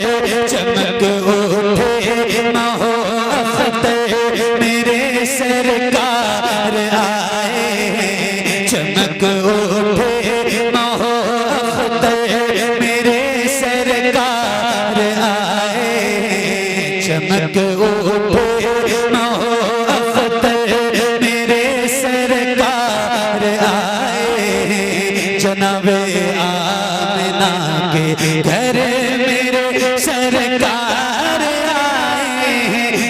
चमक उठे महो अख्तर मेरे सरकार आए। चमक उठे महो अख्तर मेरे सरकार आए। चमक उठे महो अख्तर मेरे सरकार आए। जनाबे आमिना के घर मेरे सरकार आए।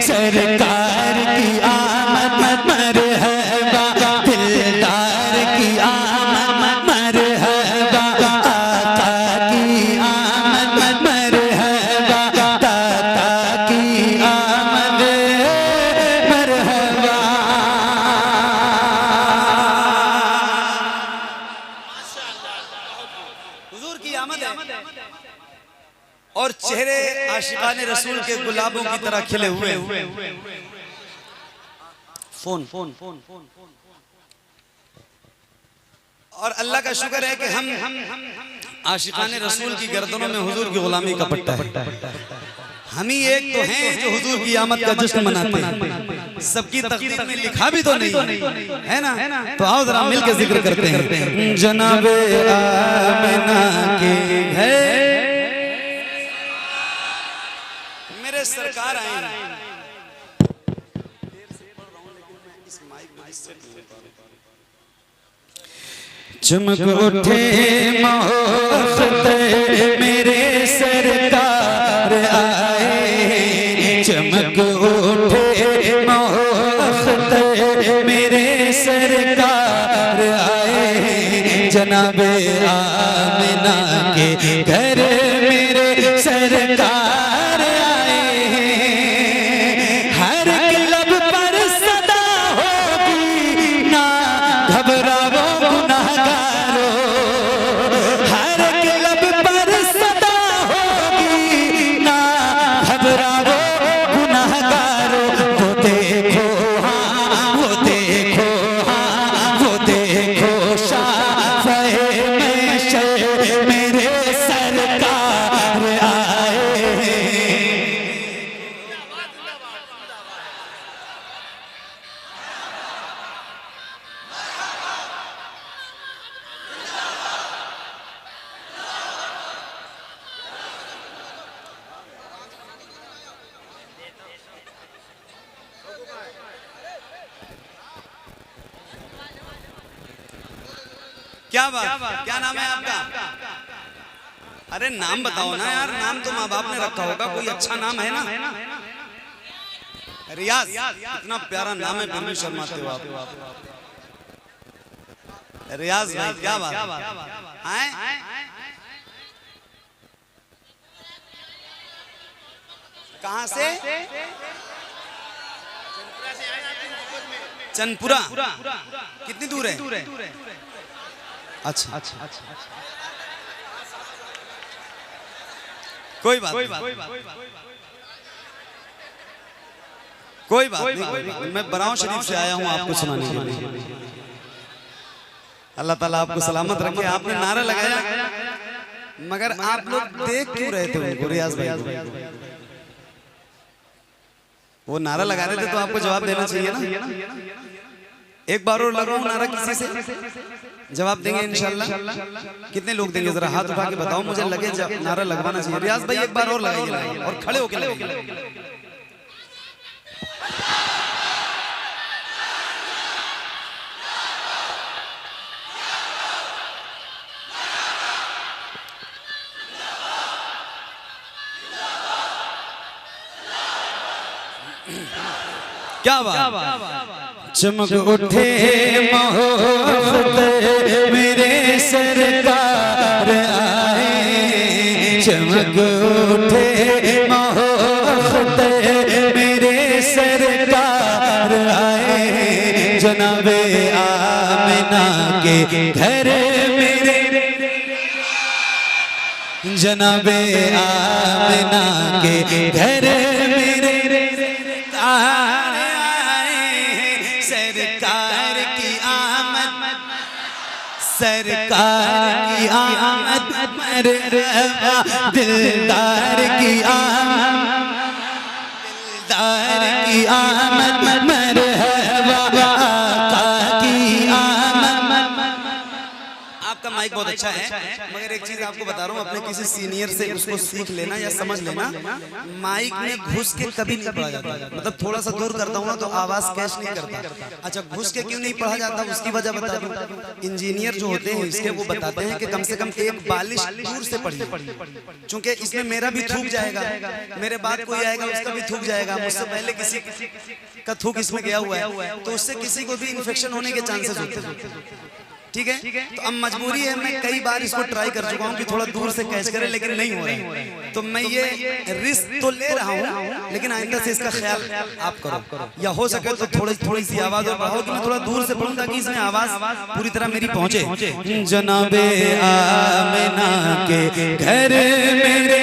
सरकार की आमद मरहबा, दिलदार की आमद मरहबा, आका की आमद मरहबा, दाता की आमद मरहबा। हुजूर की आमद है और चेहरे आशिकाने रसूल के गुलाबों की तरह खिले हुए। फोन और अल्लाह का शुक्र है कि हम आशिकाने रसूल की गर्दनों में हुजूर की गुलामी का पट्टा है। हम ही एक तो हैं जो हुजूर की आमद का जश्न मनाते हैं। सबकी तकदीर में लिखा भी तो नहीं है ना। तो आओ जरा मिलकर जिक्र करते हैं। जनाबे आमिना के घर मेरे सरकार आए। चमक उठे महो अख्तर मेरे सरकार आए। चमक उठे महो अख्तर मेरे सरकार आए। जनाबे आमिना के घर मेरे सरकार आए। हर लब पर सदा होगी ना घबराओ गुनाहगारो। हर लब पर सदा होगी ना घबराओ गुनाहगारो। वो देखो हाँ, वो देखो हाँ, वो देखो शाफ़े महशर मेरे सरकार आए। क्या बात, क्या नाम है आपका? अरे नाम बताओ ना यार। नाम तो माँ बाप ने रखा होगा, कोई अच्छा नाम है ना। रियाज, इतना प्यारा नाम है फिर भी शर्माते हो आप। रियाज भाई क्या बात है? कहाँ से? चंदपुरा। कितनी दूर है? अच्छा, कोई बात नहीं। मैं बराऊं शरीफ से आया हूं आपको सुनाने के लिए। अल्लाह ताला आपको सलामत रखे। आपने नारा लगाया मगर आप लोग देख क्यों रहे थे उनको? रियाज भाई वो नारा लगा रहे थे तो आपको जवाब देना चाहिए ना। एक बार और लगाऊं नारा किसी से? जवाब देंगे इंशाल्लाह? कितने लोग देंगे? जरा हाथ उठा के बताओ, मुझे लगे नारा लगवाना चाहिए। रियाज भाई एक बार और लगाइए और खड़े होके लगाइए। क्या बात। चमक उठे महो अख्तर मेरे सरकार आए। चमक उठे महो अख्तर मेरे सरकार आए। जनाबे आमिना के घर मेरे, जनाबे आमिना के घर मेरे सरकार की आमद, सरकार की आमद मरहबा, दिलदार की आमद मरहबा आका की आमद। आपका माइक बहुत अच्छा है, मगर एक चीज आपको बता रहा हूँ, अपने किसी सीनियर से उसको सीख लेना या समझ लेना। माइक में घुस के कभी नहीं पढ़ा जाता, मतलब थोड़ा सा दूर करता हूँ ना तो आवाज कैच नहीं करता। अच्छा, घुस के क्यों नहीं पढ़ा जाता उसकी वजह बता दूं। इंजीनियर जो होते हैं इसके, वो बताते हैं कि कम से कम एक बालिश दूर से पढ़िए, क्योंकि इसमें मेरा भी थूक जाएगा, मेरे बाद कोई आएगा उसका भी थूक जाएगा, मुझसे पहले किसी का थूक इसमें गया हुआ है, तो उससे किसी को भी इन्फेक्शन होने के चांसेस होते हैं। ठीक है, तो अब मजबूरी है, मैं कई बार इसको ट्राई कर चुका हूँ कि थोड़ा दूर से कैच करे, लेकिन नहीं हो रहा है। तो मैं ये रिस्क तो ले रहा हूँ, लेकिन आइंदा से इसका ख्याल आप करो, या हो सके तो थोड़ी सी आवाज और बढ़ाओ कि मैं थोड़ा दूर से पढ़ूं ताकि इसमें आवाज पूरी तरह मेरी पहुंचे। जनाबे आमिना के घर मेरे,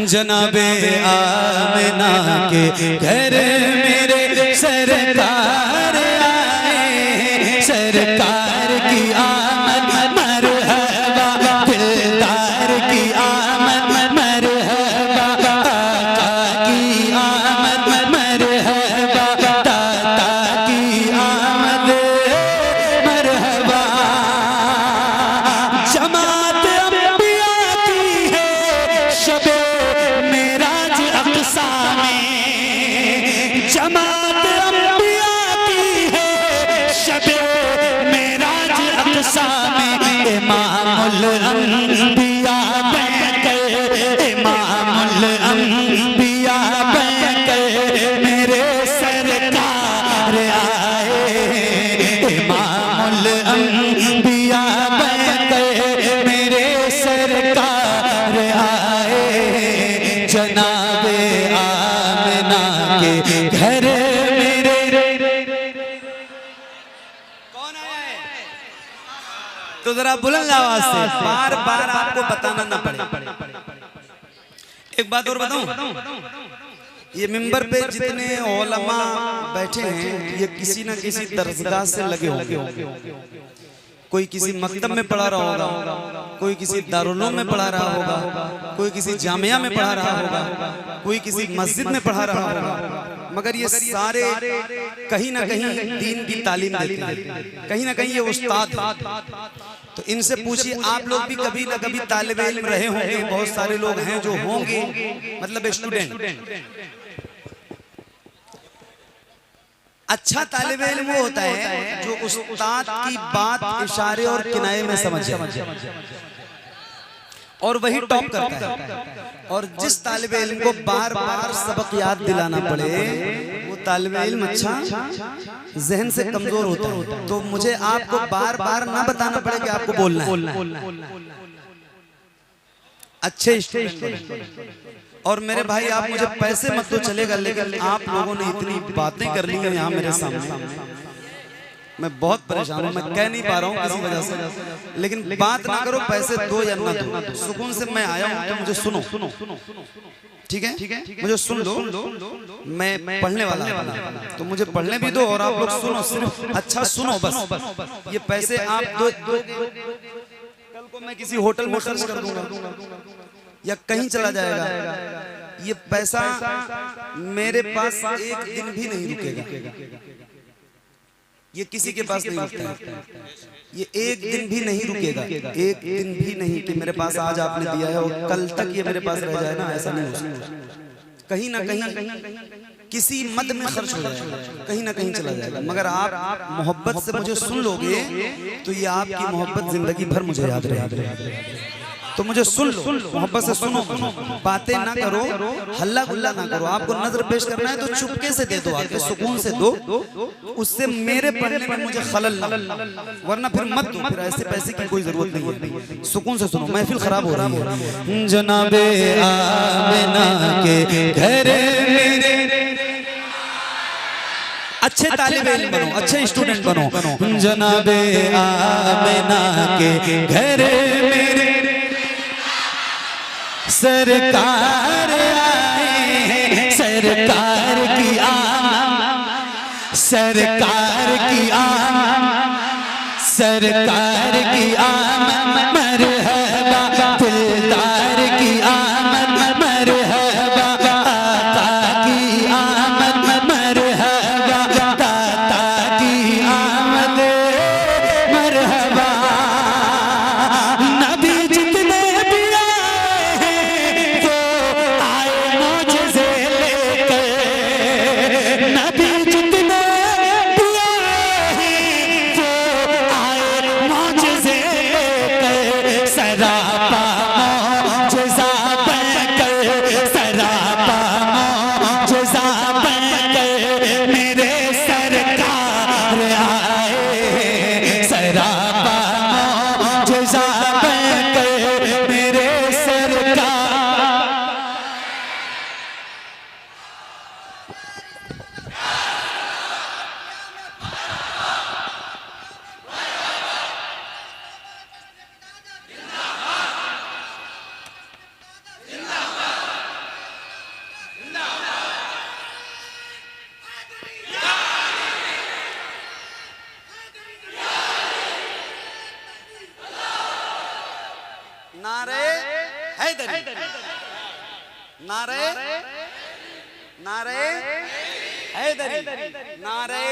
जनाबे आमिना के घर मेरे सरकार आए, सरकार की आमद मरहबा, दिलदार की आमद मरहबा, आका की आमद मरहबा, दाता की आमद मरहबा। जमात अंबिया की है शबे मेराज अक़सा में, जमात अंबिया की है शबे मेराज अक़सा में। इमामुल अंबिया बनकर, इमामुल अंबिया बनकर मेरे सरकार आए, इमामुल अंबिया बनकर मेरे सरकार आए। जनाबे आमिना के घर मेरे, कौन आया है? तो जरा बुलंद आवाज से बार बार आपको बताना ना पड़े। एक बात और बताऊं, ये मिंबर पे जितने उलमा बैठे हैं ये किसी न किसी दरगाह से लगे होंगे। कोई किसी मकतब में पढ़ा रहा होगा, कोई किसी दारुल में पढ़ा रहा होगा, कोई किसी जामिया में पढ़ा रहा होगा, कोई किसी मस्जिद में पढ़ा रहा होगा, मगर ये सारे कहीं ना कहीं दीन की तालीम देते हैं, कहीं ना कहीं ये उस्ताद हैं। तो इनसे पूछिए, आप लोग भी कभी ना कभी तालिब इल्म रहे होंगे, बहुत सारे लोग हैं जो होंगे, मतलब स्टूडेंट। अच्छा तालिब इल्म वो होता है जो उस्ताद की बात इशारे और किनारे में समझे, और वही टॉप करता है। और जिस तालिब इल्म को बार बार सबक याद दिलाना पड़े, वो तालिब इल्म अच्छा जहन से कमजोर होता है। तो मुझे आपको बार बार ना बताना पड़े कि आपको बोलना है। अच्छे स्टूडेंट। और मेरे भाई, आप मुझे पैसे मत तो चलेगा, लेकिन आप लोगों ने इतनी बातें कर ली हैं यहाँ मेरे सामने, मैं बहुत परेशान हूँ, मैं कह नहीं पा रहा हूँ किसी वजह से। लेकिन बात ना करो, पैसे दो या ना दो, सुकून से मैं आया हूँ तो मुझे सुनो, ठीक है? मुझे सुन लो, मैं पढ़ने वाला हूँ, तो मुझे पढ़ने भी दो और आप लोग सुनो, सिर्फ अच्छा सुनो बस। ये पैसे आप दो, कल को मैं किसी होटल में खर्च कर दूंगा या कहीं चला जाएगा, ये पैसा मेरे पास एक दिन भी नहीं रुकेगा, ये किसी के पास नहीं रुकता है, ये एक दिन भी नहीं रुकेगा, एक दिन भी नहीं कि मेरे पास आज आपने दिया है और कल तक ये मेरे पास रह जाए ना, ऐसा नहीं हो सकता। कहीं ना कहीं किसी मद में खर्च हो जाएगा, कहीं ना कहीं चला जाएगा, मगर आप मोहब्बत से मुझे सुन लोगे तो ये आपकी मोहब्बत जिंदगी भर मुझे याद रहेगी। तो मुझे सुन लो, मोहब्बत से सुनो, बातें ना करो, हल्ला गुल्ला ना करो। आपको नजर पेश करना है तो चुपके से दे दो, आके सुकून से दो, उससे मेरे पढ़ने में मुझे खलल ना, वरना फिर मत दो, फिर ऐसे पैसे की कोई जरूरत नहीं है। सुकून से सुनो, महफिल खराब हो रही है। जनाबे आमिना के घर मेरे, अच्छे तालिब इल्म बनो, अच्छे स्टूडेंट बनो। जनाबे आमिना के घर मेरे सरकार आए, सरकार की आमद, सरकार की आमद, सरकार की आमद मरहबा, दिलदार की आमद मरहबा, आका की हैदरी, नारे नारे हैदरी, नारे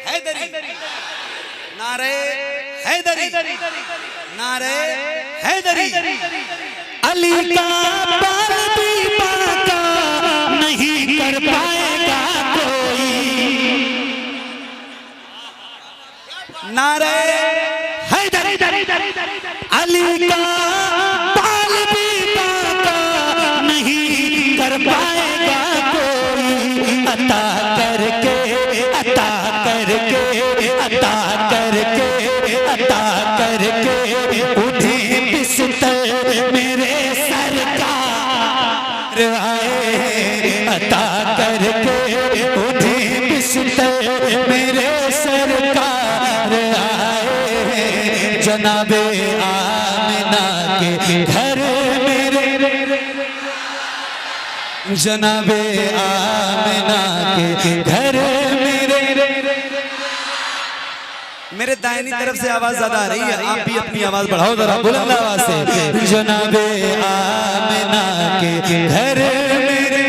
हैदरी, नारे हैदरी, नारे हैदरी। अली का बाल भी बाका नहीं कर पाएगा कोई। नारे हैदरी, अली का बाल भी बाका नहीं कर पाएगा कोई। अता करके, अता करके, अता करके, अता करके उन्हें बिस्तर मेरे सरकार आए। अता करके उन्हें बिस्तर मेरे सरकार आए। जनाबे आमिना के घर मेरे, जनाबे आमिना के घर मेरे दाहिनी तरफ से आवाज ज्यादा आ रही है, आप भी अपनी आवाज बढ़ाओ जरा बुलंद आवाज से। जनाबे आमिना के घर मेरे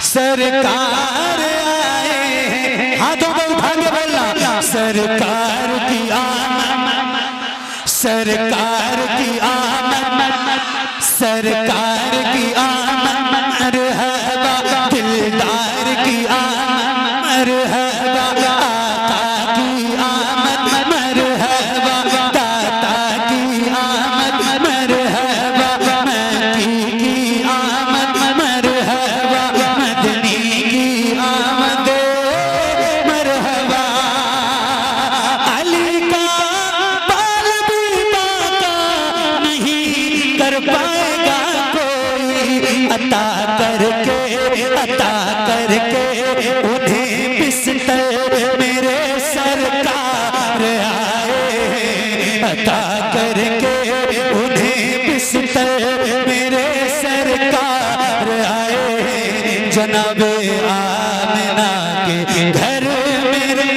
सरकार आए। हाथों को उठा के बोलना, सरकार की आमद, सरकार की आमद, सरकार की आमद, मरहबा दिलदार की आमद, मरहबा आका की आमद, मरहबा दाता की आमद, मरहबा मकी की आमद, मरहबा मदनी की आमद, मरहबा। अली का बाल भी बाका नहीं कर पाएगा कोई। अता करके, अता करके उन्हें बिस्तर मेरे सरकार आए। अता करके उन्हें बिस्तर मेरे सरकार आए। जनाबे आमिना के घर मेरे,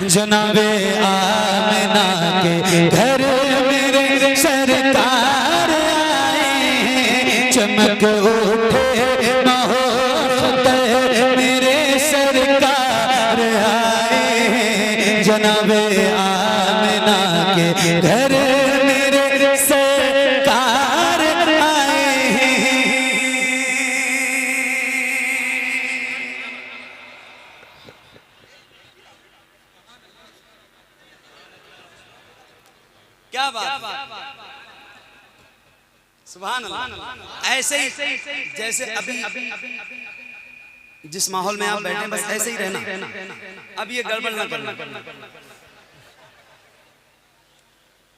जनाबे आमिना के घर मेरे सरकार आए। चमक उठे महोत्तर मेरे सरकार आए। जनाबे आमिना के घर मेरे सरकार आए। क्या बात, सुभान अल्लाह। ऐसे ही जैसे अभी जिस माहौल में आप बैठे बस ऐसे ही रहना, अब ये गड़बड़ ना करना।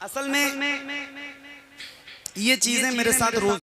असल में ये चीजें मेरे साथ रोज